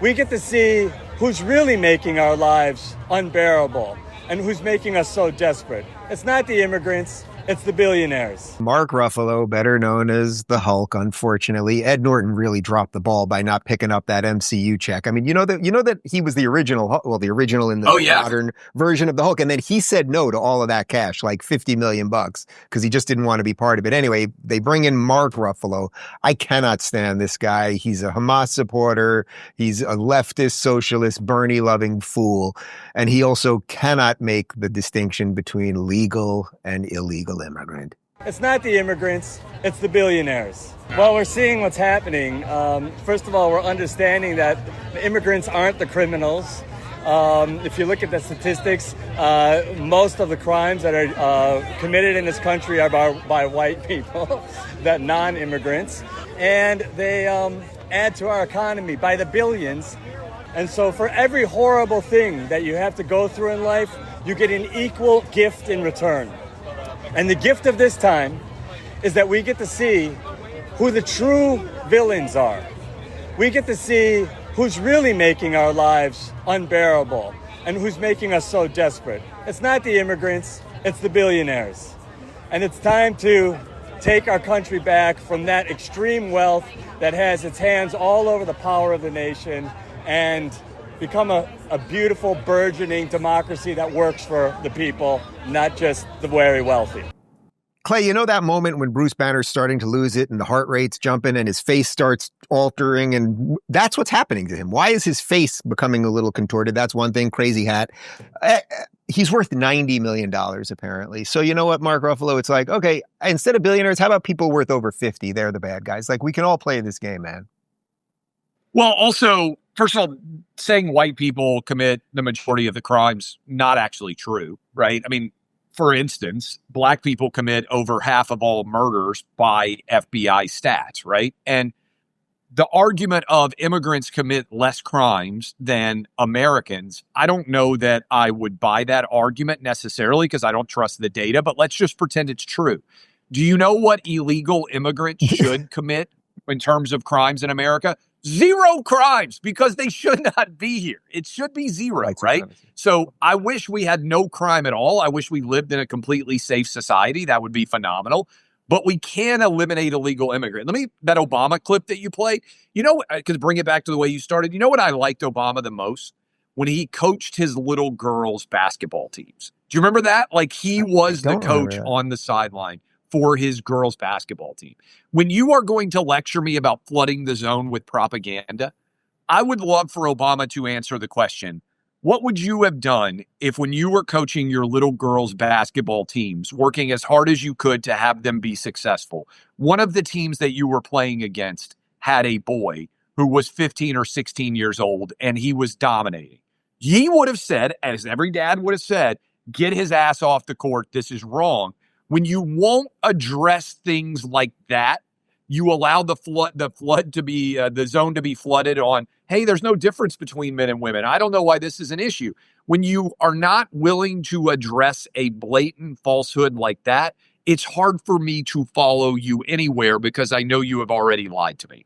we get to see who's really making our lives unbearable and who's making us so desperate. It's not the immigrants, it's the billionaires. Mark Ruffalo, better known as the Hulk, unfortunately. Ed Norton really dropped the ball by not picking up that MCU check. I mean, you know that he was the original, the original in the modern version of the Hulk. And then he said no to all of that cash, like $50 million, because he just didn't want to be part of it. Anyway, they bring in Mark Ruffalo. I cannot stand this guy. He's a Hamas supporter. He's a leftist, socialist, Bernie-loving fool. And he also cannot make the distinction between legal and illegal immigrant. It's not the immigrants, it's the billionaires. Well, we're seeing what's happening. First of all, we're understanding that the immigrants aren't the criminals. If you look at the statistics, most of the crimes that are committed in this country are by white people, that non-immigrants, and they add to our economy by the billions. And so for every horrible thing that you have to go through in life, you get an equal gift in return. And the gift of this time is that we get to see who the true villains are. We get to see who's really making our lives unbearable and who's making us so desperate. It's not the immigrants, it's the billionaires. And it's time to take our country back from that extreme wealth that has its hands all over the power of the nation and become a beautiful, burgeoning democracy that works for the people, not just the very wealthy. Clay, you know that moment when Bruce Banner's starting to lose it and the heart rate's jumping and his face starts altering, and that's what's happening to him. Why is his face becoming a little contorted? That's one thing. Crazy hat. He's worth $90 million, apparently. So you know what, Mark Ruffalo? It's like, okay, instead of billionaires, how about people worth over 50? They're the bad guys. Like, we can all play this game, man. Well, also, first of all, saying white people commit the majority of the crimes, not actually true, right? I mean, for instance, black people commit over half of all murders by FBI stats, right? And the argument of immigrants commit less crimes than Americans, I don't know that I would buy that argument necessarily because I don't trust the data, but let's just pretend it's true. Do you know what illegal immigrants should commit in terms of crimes in America? 0 crimes, because they should not be here. It should be 0, right? So I wish we had no crime at all. I wish we lived in a completely safe society. That would be phenomenal. But we can eliminate illegal immigrant. That Obama clip that you played, you know, because bring it back to the way you started. You know what I liked Obama the most? When he coached his little girls' basketball teams. Do you remember that? Like, he was the coach on the sideline for his girls' basketball team. When you are going to lecture me about flooding the zone with propaganda, I would love for Obama to answer the question, what would you have done if when you were coaching your little girls' basketball teams, working as hard as you could to have them be successful, one of the teams that you were playing against had a boy who was 15 or 16 years old and he was dominating? He would have said, as every dad would have said, get his ass off the court. This is wrong. When you won't address things like that, you allow the zone to be flooded on, hey, there's no difference between men and women. I don't know why this is an issue. When you are not willing to address a blatant falsehood like that, it's hard for me to follow you anywhere because I know you have already lied to me.